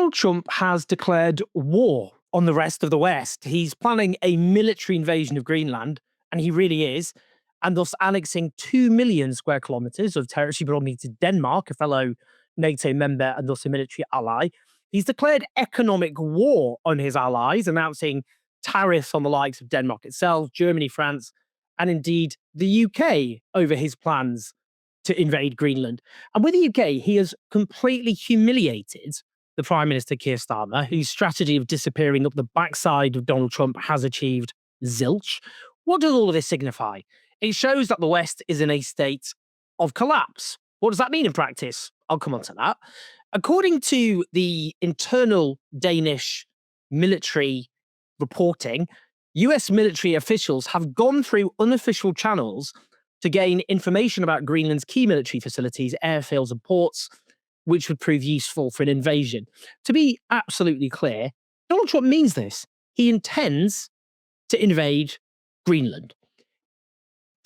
Donald Trump has declared war on the rest of the West. He's planning a military invasion of Greenland, and he really is, and thus annexing 2 million square kilometers of territory belonging to Denmark, a fellow NATO member and thus a military ally. He's declared economic war on his allies, announcing tariffs on the likes of Denmark itself, Germany, France, and indeed the UK over his plans to invade Greenland. And with the UK, he has completely humiliated the Prime Minister Keir Starmer, whose strategy of disappearing up the backside of Donald Trump has achieved zilch. What does all of this signify? It shows that the West is in a state of collapse. What does that mean in practice? I'll come on to that. According to the internal Danish military reporting, US military officials have gone through unofficial channels to gain information about Greenland's key military facilities, airfields, and ports, which would prove useful for an invasion. To be absolutely clear, Donald Trump means this. He intends to invade Greenland.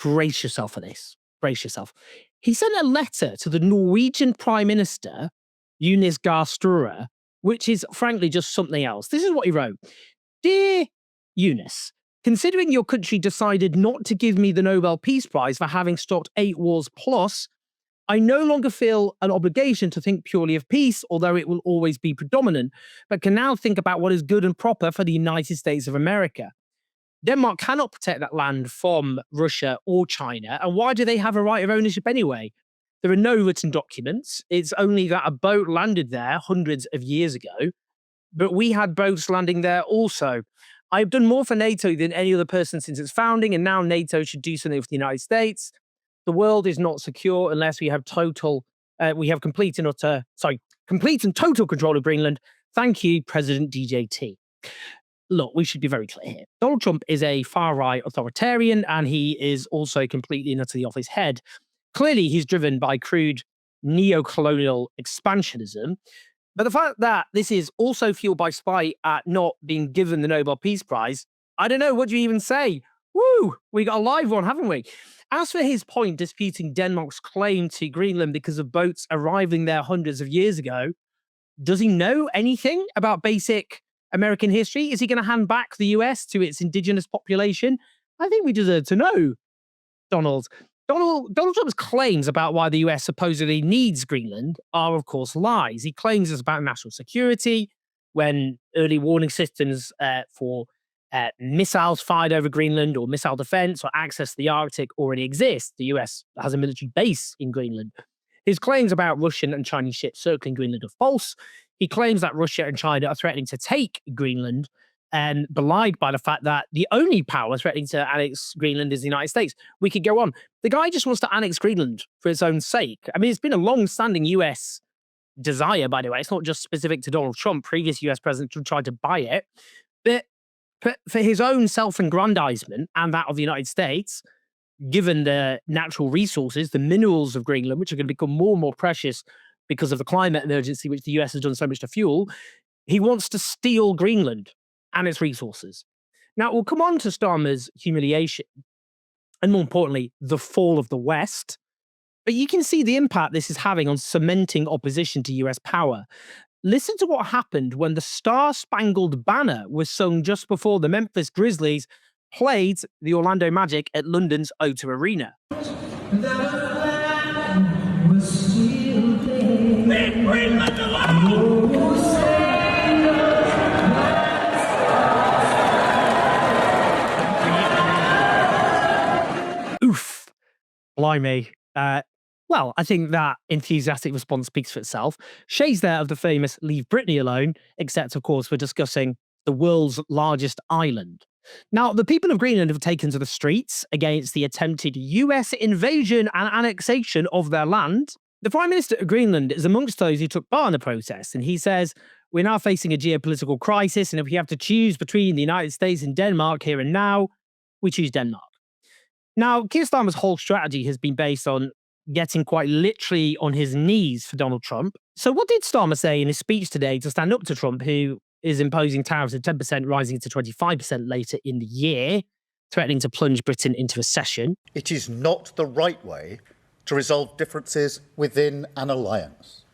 Brace yourself for this. Brace yourself. He sent a letter to the Norwegian Prime Minister, Jonas Gahr Støre, which is frankly just something else. This is what he wrote. Dear Jonas, considering your country decided not to give me the Nobel Peace Prize for having stopped 8 wars plus, I no longer feel an obligation to think purely of peace, although it will always be predominant, but can now think about what is good and proper for the United States of America. Denmark cannot protect that land from Russia or China, and why do they have a right of ownership anyway? There are no written documents. It's only that a boat landed there hundreds of years ago, but we had boats landing there also. I've done more for NATO than any other person since its founding, and now NATO should do something for the United States. The world is not secure unless we have complete and total control of Greenland. Thank you, President DJT. Look, we should be very clear here. Donald Trump is a far-right authoritarian, and he is also completely and utterly off his head. Clearly, he's driven by crude neo-colonial expansionism. But the fact that this is also fueled by spite at not being given the Nobel Peace Prize, I don't know, what do you even say? Woo! We got a live one, haven't we? As for his point disputing Denmark's claim to Greenland because of boats arriving there hundreds of years ago, does he know anything about basic American history? Is he going to hand back the US to its indigenous population? I think we deserve to know, Donald Trump's claims about why the US supposedly needs Greenland are, of course, lies. He claims it's about national security when early warning systems for missiles fired over Greenland or missile defense or access to the Arctic already exist. The US has a military base in Greenland. His claims about Russian and Chinese ships circling Greenland are false. He claims that Russia and China are threatening to take Greenland, and belied by the fact that the only power threatening to annex Greenland is the United States. We could go on. The guy just wants to annex Greenland for its own sake. I mean, it's been a long-standing US desire, by the way. It's not just specific to Donald Trump. Previous US presidents have tried to buy it. But for his own self-aggrandizement and that of the United States, given the natural resources, the minerals of Greenland, which are going to become more and more precious because of the climate emergency, which the US has done so much to fuel, he wants to steal Greenland and its resources. Now, we'll come on to Starmer's humiliation and, more importantly, the fall of the West. But you can see the impact this is having on cementing opposition to US power. Listen to what happened when the Star-Spangled Banner was sung just before the Memphis Grizzlies played the Orlando Magic at London's O2 Arena. Leave Greenland alone! Oof. Blimey. Well, I think that enthusiastic response speaks for itself. Shades there of the famous Leave Britney Alone, except, of course, we're discussing the world's largest island. Now, the people of Greenland have taken to the streets against the attempted US invasion and annexation of their land. The Prime Minister of Greenland is amongst those who took part in the protest, and he says, we're now facing a geopolitical crisis, and if we have to choose between the United States and Denmark here and now, we choose Denmark. Now, Keir Starmer's whole strategy has been based on getting quite literally on his knees for Donald Trump. So what did Starmer say in his speech today to stand up to Trump, who is imposing tariffs of 10% rising to 25% later in the year, threatening to plunge Britain into recession? It is not the right way to resolve differences within an alliance.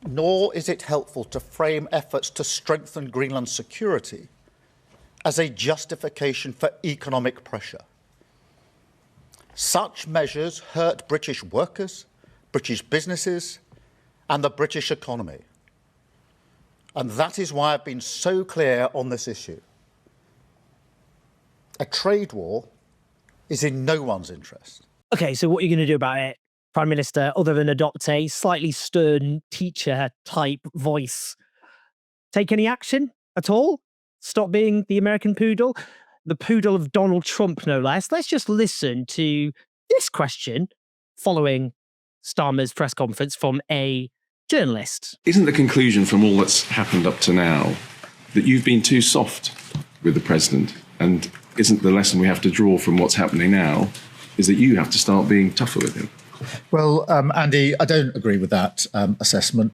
nor is it helpful to frame efforts to strengthen Greenland's security as a justification for economic pressure. Such measures hurt British workers, British businesses, and the British economy. And that is why I've been so clear on this issue. A trade war is in no one's interest. Okay, so what are you going to do about it, Prime Minister, other than adopt a slightly stern teacher type voice? Take any action at all? Stop being the American poodle? The poodle of Donald Trump, no less. Let's just listen to this question following Starmer's press conference from a journalist. Isn't the conclusion from all that's happened up to now that you've been too soft with the president? And isn't the lesson we have to draw from what's happening now is that you have to start being tougher with him? Well, Andy, I don't agree with that assessment.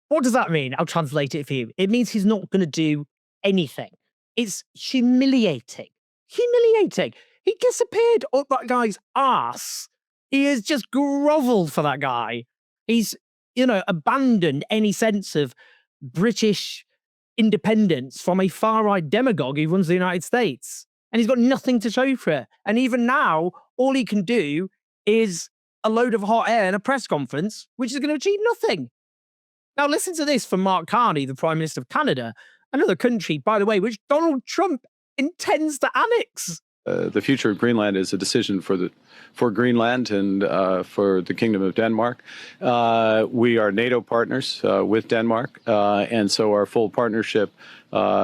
What does that mean? I'll translate it for you. It means he's not going to do anything. It's humiliating. Humiliating. He disappeared up that guy's ass. He has just groveled for that guy. He's, abandoned any sense of British independence from a far-right demagogue who runs the United States. And he's got nothing to show for it. And even now, all he can do is a load of hot air in a press conference, which is going to achieve nothing. Now, listen to this from Mark Carney, the Prime Minister of Canada, another country, by the way, which Donald Trump intends to annex. The future of Greenland is a decision for Greenland and for the Kingdom of Denmark. We are NATO partners with Denmark, and so our full partnership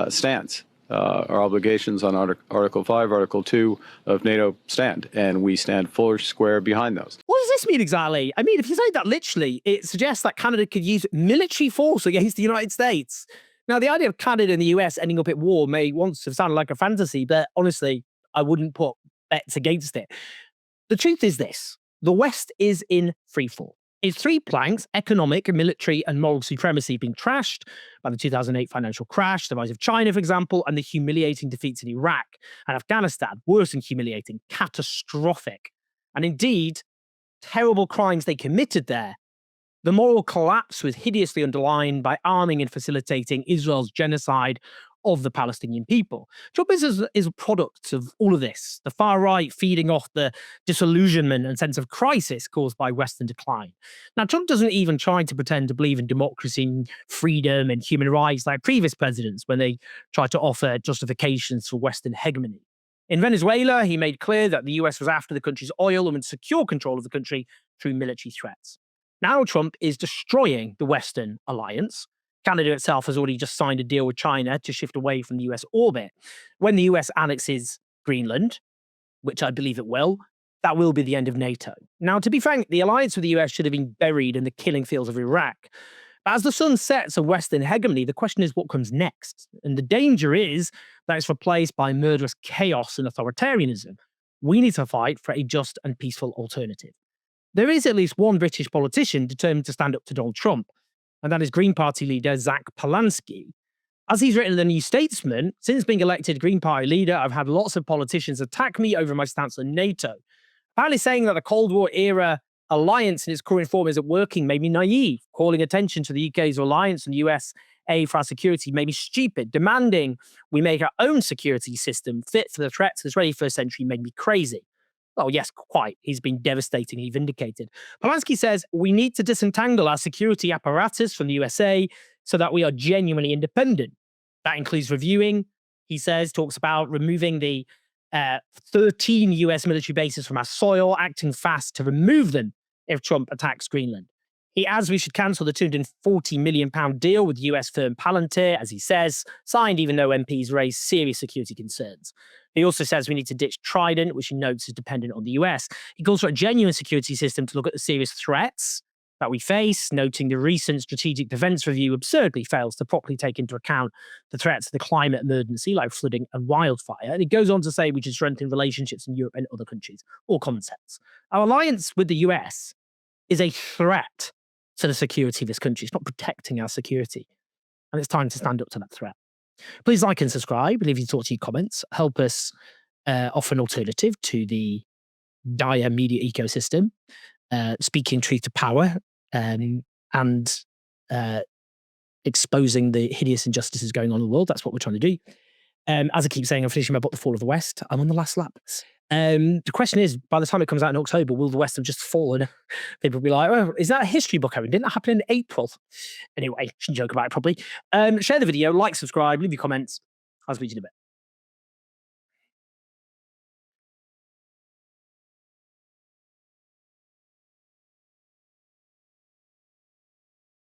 stands. Our obligations on Article 5, Article 2 of NATO stand, and we stand full square behind those. What does this mean exactly? I mean, if you say that literally, it suggests that Canada could use military force against the United States. Now, the idea of Canada and the US ending up at war may once have sounded like a fantasy, but honestly, I wouldn't put bets against it. The truth is this: the West is in freefall. Its three planks, economic, military, and moral supremacy, being trashed by the 2008 financial crash, the rise of China, for example, and the humiliating defeats in Iraq and Afghanistan. Worse than humiliating, catastrophic. And indeed, terrible crimes they committed there. The moral collapse was hideously underlined by arming and facilitating Israel's genocide of the Palestinian people. Trump is a product of all of this, the far right feeding off the disillusionment and sense of crisis caused by Western decline. Now, Trump doesn't even try to pretend to believe in democracy, freedom, and human rights like previous presidents when they try to offer justifications for Western hegemony. In Venezuela, he made clear that the US was after the country's oil and would secure control of the country through military threats. Now Trump is destroying the Western alliance. Canada itself has already just signed a deal with China to shift away from the US orbit. When the US annexes Greenland, which I believe it will, that will be the end of NATO. Now, to be frank, the alliance with the US should have been buried in the killing fields of Iraq. But as the sun sets of Western hegemony, the question is what comes next. And the danger is that it's replaced by murderous chaos and authoritarianism. We need to fight for a just and peaceful alternative. There is at least one British politician determined to stand up to Donald Trump, and that is Green Party leader Zach Polanski. As he's written in the New Statesman, since being elected Green Party leader, I've had lots of politicians attack me over my stance on NATO. Apparently saying that the Cold War era alliance in its current form isn't working made me naive. Calling attention to the UK's reliance on US aid for our security made me stupid. Demanding we make our own security system fit for the threats of the 21st century made me crazy. Oh, yes, quite. He's been devastatingly vindicated. Polanski says we need to disentangle our security apparatus from the USA so that we are genuinely independent. That includes reviewing, he says, talks about removing the 13 US military bases from our soil, acting fast to remove them if Trump attacks Greenland. He adds we should cancel the £240 million deal with US firm Palantir, as he says, signed even though MPs raised serious security concerns. He also says we need to ditch Trident, which he notes is dependent on the US. He calls for a genuine security system to look at the serious threats that we face, noting the recent Strategic Defense Review absurdly fails to properly take into account the threats of the climate emergency like flooding and wildfire. And he goes on to say we should strengthen relationships in Europe and other countries. All common sense. Our alliance with the US is a threat to the security of this country. It's not protecting our security. And it's time to stand up to that threat. Please like and subscribe, leave your thoughts, your comments. Help us offer an alternative to the dire media ecosystem, speaking truth to power, and exposing the hideous injustices going on in the world. That's what we're trying to do. As I keep saying, I'm finishing my book, The Fall of the West. I'm on the last lap. The question is, by the time it comes out in October, will the West have just fallen? People will be like, oh, is that a history book, Owen? Didn't that happen in April? Anyway, shouldn't joke about it probably. Share the video, like, subscribe, leave your comments. I'll speak to you in a bit.